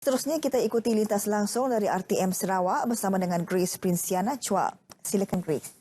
Seterusnya kita ikuti lintas langsung dari RTM Sarawak bersama dengan Grace Princiana Chua. Silakan Grace.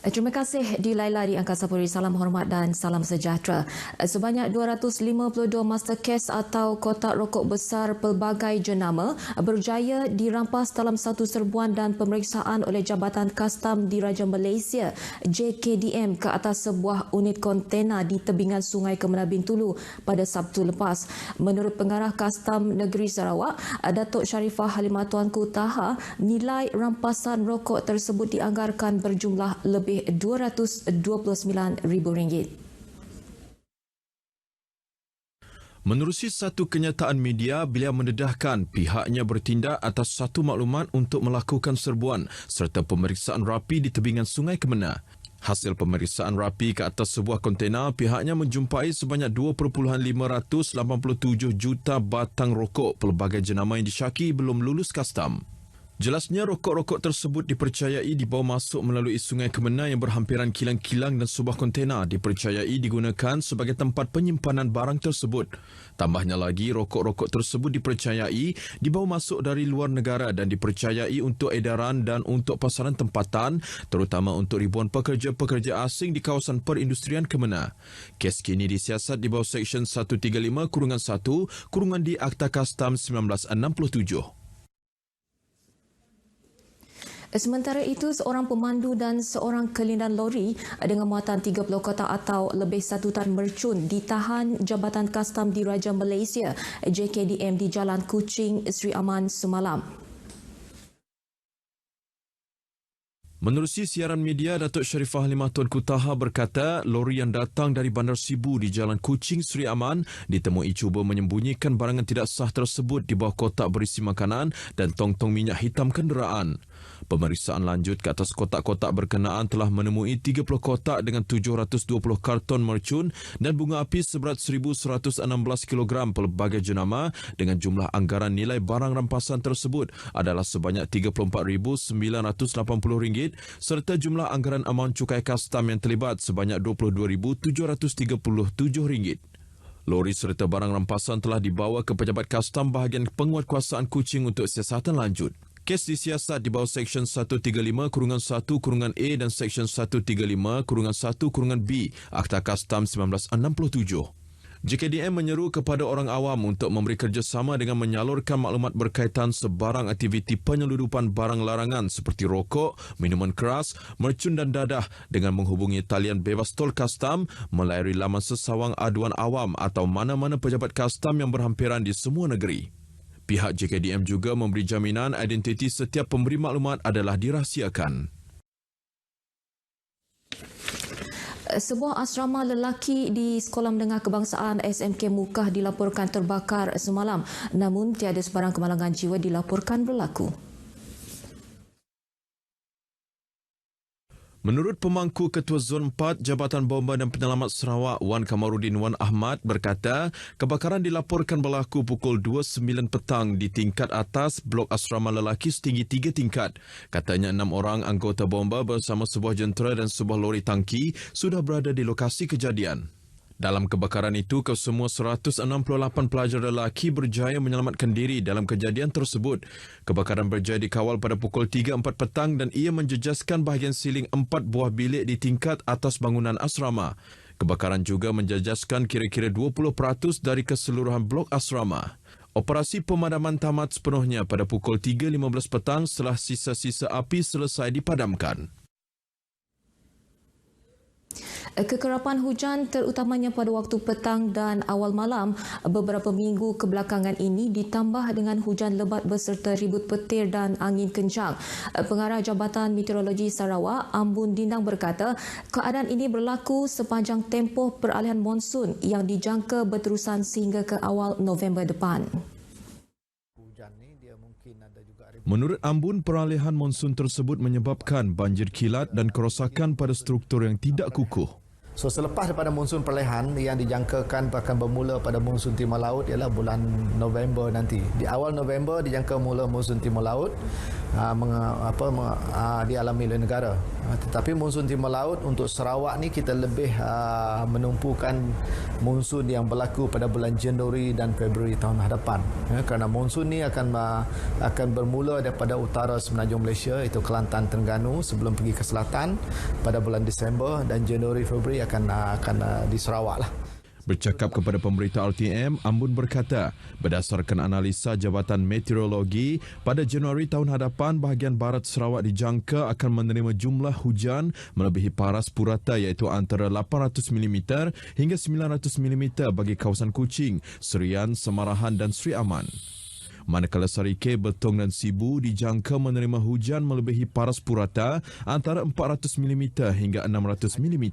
Terima kasih di Laila di Angkasa Puri. Salam hormat dan salam sejahtera. Sebanyak 252 master case atau kotak rokok besar pelbagai jenama berjaya dirampas dalam satu serbuan dan pemeriksaan oleh Jabatan Kastam Diraja Malaysia JKDM ke atas sebuah unit kontena di tebingan Sungai Kemena Bintulu pada Sabtu lepas. Menurut Pengarah Kastam Negeri Sarawak, Datuk Sharifah Halimah Tuanku Taha, nilai rampasan rokok tersebut dianggarkan berjumlah lebih RM229,000. Menerusi satu kenyataan media, beliau mendedahkan pihaknya bertindak atas satu maklumat untuk melakukan serbuan serta pemeriksaan rapi di tebingan Sungai Kemena. Hasil pemeriksaan rapi ke atas sebuah kontena, pihaknya menjumpai sebanyak 2.587 juta batang rokok pelbagai jenama yang disyaki belum lulus kastam. Jelasnya rokok-rokok tersebut dipercayai dibawa masuk melalui Sungai Kemena yang berhampiran kilang-kilang dan sebuah kontena dipercayai digunakan sebagai tempat penyimpanan barang tersebut. Tambahnya lagi, rokok-rokok tersebut dipercayai dibawa masuk dari luar negara dan dipercayai untuk edaran dan untuk pasaran tempatan, terutama untuk ribuan pekerja-pekerja asing di kawasan perindustrian Kemena. Kes kini disiasat di bawah Seksyen 135-1 di Akta Kastam 1967. Sementara itu, seorang pemandu dan seorang kelindan lori dengan muatan 30 kotak atau lebih 1 tan mercun ditahan Jabatan Kastam Diraja Malaysia JKDM di Jalan Kuching, Sri Aman semalam. Menerusi siaran media, Datuk Sharifah Halimah Tuanku Taha berkata lori yang datang dari Bandar Sibu di Jalan Kuching, Sri Aman ditemui cuba menyembunyikan barangan tidak sah tersebut di bawah kotak berisi makanan dan tong-tong minyak hitam kenderaan. Pemeriksaan lanjut ke atas kotak-kotak berkenaan telah menemui 30 kotak dengan 720 karton mercun dan bunga apis seberat 1,116 kilogram pelbagai jenama dengan jumlah anggaran nilai barang rampasan tersebut adalah sebanyak RM34,980 serta jumlah anggaran amaun cukai kastam yang terlibat sebanyak RM22,737. Lori serta barang rampasan telah dibawa ke Pejabat Kastam bahagian penguatkuasaan Kuching untuk siasatan lanjut. Kes disiasat di bawah Seksyen 135-1-A dan Seksyen 135-1-B Akta Kastam 1967. JKDM menyeru kepada orang awam untuk memberi kerjasama dengan menyalurkan maklumat berkaitan sebarang aktiviti penyeludupan barang larangan seperti rokok, minuman keras, mercun dan dadah dengan menghubungi talian bebas tol kastam melalui laman sesawang aduan awam atau mana-mana pejabat kastam yang berhampiran di semua negeri. Pihak JKDM juga memberi jaminan identiti setiap pemberi maklumat adalah dirahsiakan. Sebuah asrama lelaki di Sekolah Menengah Kebangsaan SMK Mukah dilaporkan terbakar semalam, namun tiada sebarang kemalangan jiwa dilaporkan berlaku. Menurut pemangku Ketua Zon 4 Jabatan Bomba dan Penyelamat Sarawak Wan Kamarudin Wan Ahmad berkata, kebakaran dilaporkan berlaku pukul 2.09 petang di tingkat atas blok asrama lelaki setinggi 3 tingkat. Katanya 6 orang anggota bomba bersama sebuah jentera dan sebuah lori tangki sudah berada di lokasi kejadian. Dalam kebakaran itu, kesemua 168 pelajar lelaki berjaya menyelamatkan diri dalam kejadian tersebut. Kebakaran berjaya dikawal pada pukul 3.04 petang dan ia menjejaskan bahagian siling 4 buah bilik di tingkat atas bangunan asrama. Kebakaran juga menjejaskan kira-kira 20% dari keseluruhan blok asrama. Operasi pemadaman tamat sepenuhnya pada pukul 3.15 petang setelah sisa-sisa api selesai dipadamkan. Kekerapan hujan terutamanya pada waktu petang dan awal malam beberapa minggu kebelakangan ini ditambah dengan hujan lebat beserta ribut petir dan angin kencang. Pengarah Jabatan Meteorologi Sarawak, Ambun Dindang berkata, keadaan ini berlaku sepanjang tempoh peralihan monsun yang dijangka berterusan sehingga ke awal November depan. Menurut Ambun, peralihan monsun tersebut menyebabkan banjir kilat dan kerosakan pada struktur yang tidak kukuh. So selepas daripada monsun peralihan yang dijangkakan akan bermula pada monsun timur laut ialah bulan November nanti. Di awal November dijangka mula monsun timur laut. dialami oleh negara. Tetapi monsun timur laut untuk Sarawak ni kita lebih menumpukan monsun yang berlaku pada bulan Januari dan Februari tahun hadapan. Kerana monsun ni akan bermula daripada utara semenanjung Malaysia, itu Kelantan, Terengganu, sebelum pergi ke selatan pada bulan Disember, dan Januari Februari akan di Sarawak lah. Bercakap kepada pemberita RTM, Ambun berkata, berdasarkan analisa Jabatan Meteorologi, pada Januari tahun hadapan, bahagian barat Sarawak dijangka akan menerima jumlah hujan melebihi paras purata iaitu antara 800 mm hingga 900 mm bagi kawasan Kuching, Serian, Semarahan dan Sri Aman. Manakala Sarike, Betong dan Sibu dijangka menerima hujan melebihi paras purata antara 400 mm hingga 600 mm.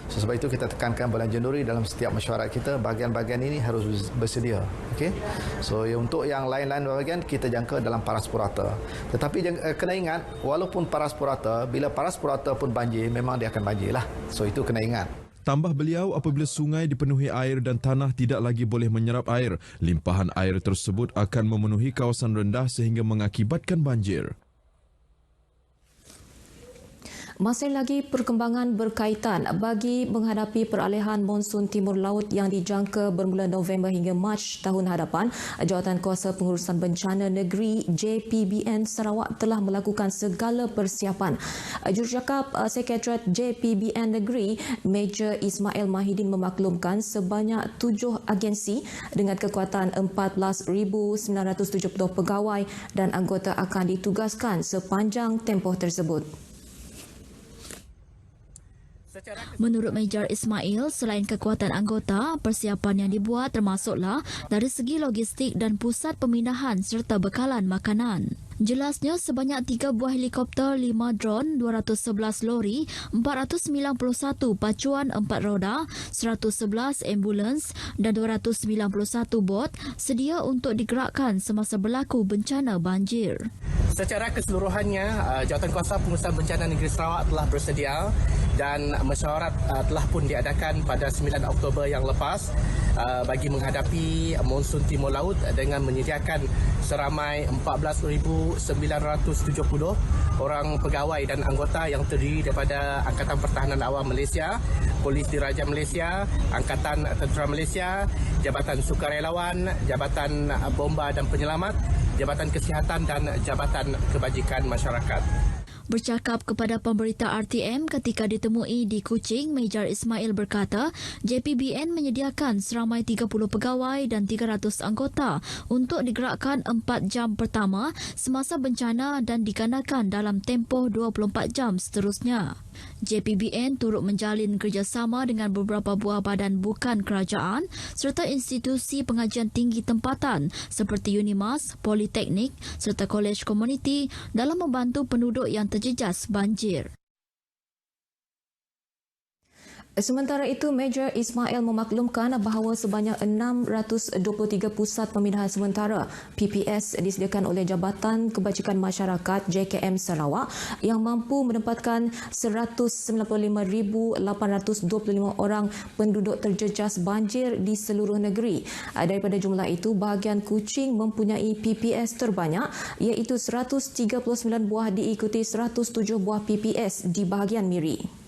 Sebab itu kita tekankan bulan Januari dalam setiap mesyuarat kita, bahagian-bahagian ini harus bersedia. Okay? So untuk yang lain-lain bahagian kita jangka dalam paras purata. Tetapi kena ingat, walaupun paras purata, bila paras purata pun banjir, memang dia akan banjir lah. So itu kena ingat. Tambah beliau, apabila sungai dipenuhi air dan tanah tidak lagi boleh menyerap air, limpahan air tersebut akan memenuhi kawasan rendah sehingga mengakibatkan banjir. Masih lagi perkembangan berkaitan bagi menghadapi peralihan monsun timur laut yang dijangka bermula November hingga Mac tahun hadapan. Jawatankuasa Pengurusan Bencana Negeri JPBN Sarawak telah melakukan segala persiapan. Jurucakap Sekretariat JPBN Negeri, Major Ismail Mahidin memaklumkan sebanyak 7 agensi dengan kekuatan 14,970 pegawai dan anggota akan ditugaskan sepanjang tempoh tersebut. Menurut Major Ismail, selain kekuatan anggota, persiapan yang dibuat termasuklah dari segi logistik dan pusat pemindahan serta bekalan makanan. Jelasnya, sebanyak 3 buah helikopter, 5 drone, 211 lori, 491 pacuan 4 roda, 111 ambulans dan 291 bot sedia untuk digerakkan semasa berlaku bencana banjir. Secara keseluruhannya, Jawatankuasa Pengurusan Bencana Negeri Sarawak telah bersedia dan mesyuarat telah pun diadakan pada 9 Oktober yang lepas bagi menghadapi monsun timur laut dengan menyediakan seramai 14,970 orang pegawai dan anggota yang terdiri daripada Angkatan Pertahanan Awam Malaysia, Polis Diraja Malaysia, Angkatan Tentera Malaysia, Jabatan Sukarelawan, Jabatan Bomba dan Penyelamat, Jabatan Kesihatan dan Jabatan Kebajikan Masyarakat. Bercakap kepada pemberita RTM ketika ditemui di Kuching, Major Ismail berkata JPBN menyediakan seramai 30 pegawai dan 300 anggota untuk digerakkan 4 jam pertama semasa bencana dan digandakan dalam tempoh 24 jam seterusnya. JPBN turut menjalin kerjasama dengan beberapa buah badan bukan kerajaan serta institusi pengajian tinggi tempatan seperti Unimas, Politeknik serta Kolej Komuniti dalam membantu penduduk yang terjejas banjir. Sementara itu, Major Ismail memaklumkan bahawa sebanyak 623 pusat pemindahan sementara PPS disediakan oleh Jabatan Kebajikan Masyarakat JKM Sarawak yang mampu menempatkan 195,825 orang penduduk terjejas banjir di seluruh negeri. Daripada jumlah itu, bahagian Kuching mempunyai PPS terbanyak iaitu 139 buah diikuti 107 buah PPS di bahagian Miri.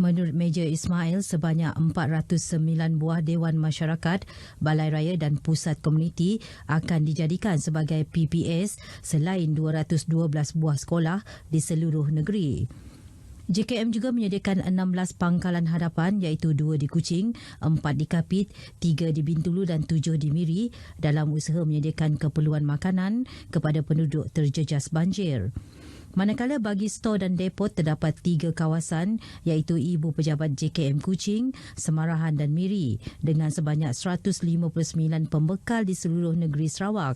Menurut Major Ismail, sebanyak 409 buah Dewan Masyarakat, Balai Raya dan Pusat Komuniti akan dijadikan sebagai PPS selain 212 buah sekolah di seluruh negeri. JKM juga menyediakan 16 pangkalan hadapan iaitu 2 di Kuching, 4 di Kapit, 3 di Bintulu dan 7 di Miri dalam usaha menyediakan keperluan makanan kepada penduduk terjejas banjir. Manakala bagi stor dan depot terdapat 3 kawasan iaitu Ibu Pejabat JKM Kuching, Semarahan dan Miri dengan sebanyak 159 pembekal di seluruh negeri Sarawak.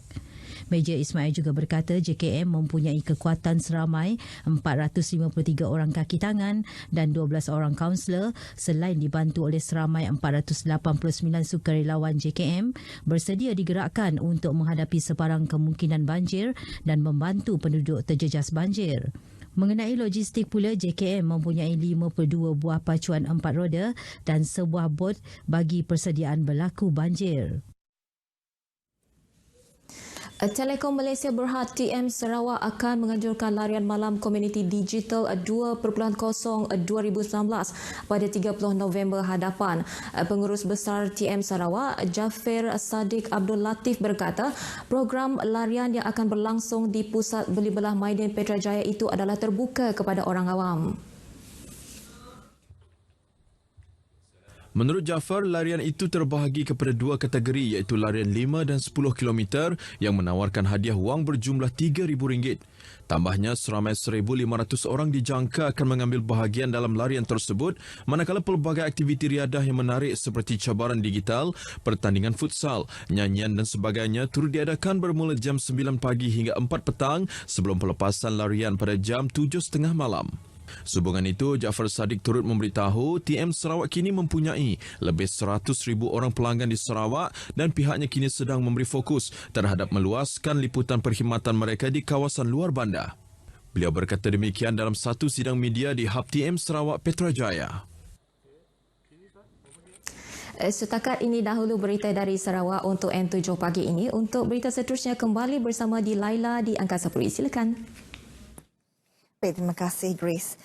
Major Ismail juga berkata JKM mempunyai kekuatan seramai 453 orang kaki tangan dan 12 orang kaunselor selain dibantu oleh seramai 489 sukarelawan JKM bersedia digerakkan untuk menghadapi sebarang kemungkinan banjir dan membantu penduduk terjejas banjir. Mengenai logistik pula, JKM mempunyai 52 buah pacuan 4 roda dan sebuah bot bagi persediaan berlaku banjir. Telekom Malaysia Berhad TM Sarawak akan menganjurkan larian malam komuniti digital 2.0 2019 pada 30 November hadapan. Pengurus besar TM Sarawak, Jafir Sadiq Abdul Latif berkata, program larian yang akan berlangsung di pusat beli belah Maidin Petrajaya itu adalah terbuka kepada orang awam. Menurut Jafar, larian itu terbahagi kepada dua kategori iaitu larian 5 dan 10 km yang menawarkan hadiah wang berjumlah RM3,000. Tambahnya, seramai 1,500 orang dijangka akan mengambil bahagian dalam larian tersebut, manakala pelbagai aktiviti riadah yang menarik seperti cabaran digital, pertandingan futsal, nyanyian dan sebagainya turut diadakan bermula jam 9 pagi hingga 4 petang sebelum pelepasan larian pada jam 7.30 malam. Sehubungan itu, Jafar Sadiq turut memberitahu TM Sarawak kini mempunyai lebih 100,000 orang pelanggan di Sarawak dan pihaknya kini sedang memberi fokus terhadap meluaskan liputan perkhidmatan mereka di kawasan luar bandar. Beliau berkata demikian dalam satu sidang media di Hub TM Sarawak Petrajaya. Setakat ini dahulu berita dari Sarawak untuk M7 pagi ini. Untuk berita seterusnya kembali bersama di Laila di Angkasa Puri. Silakan. Baik, terima kasih Grace.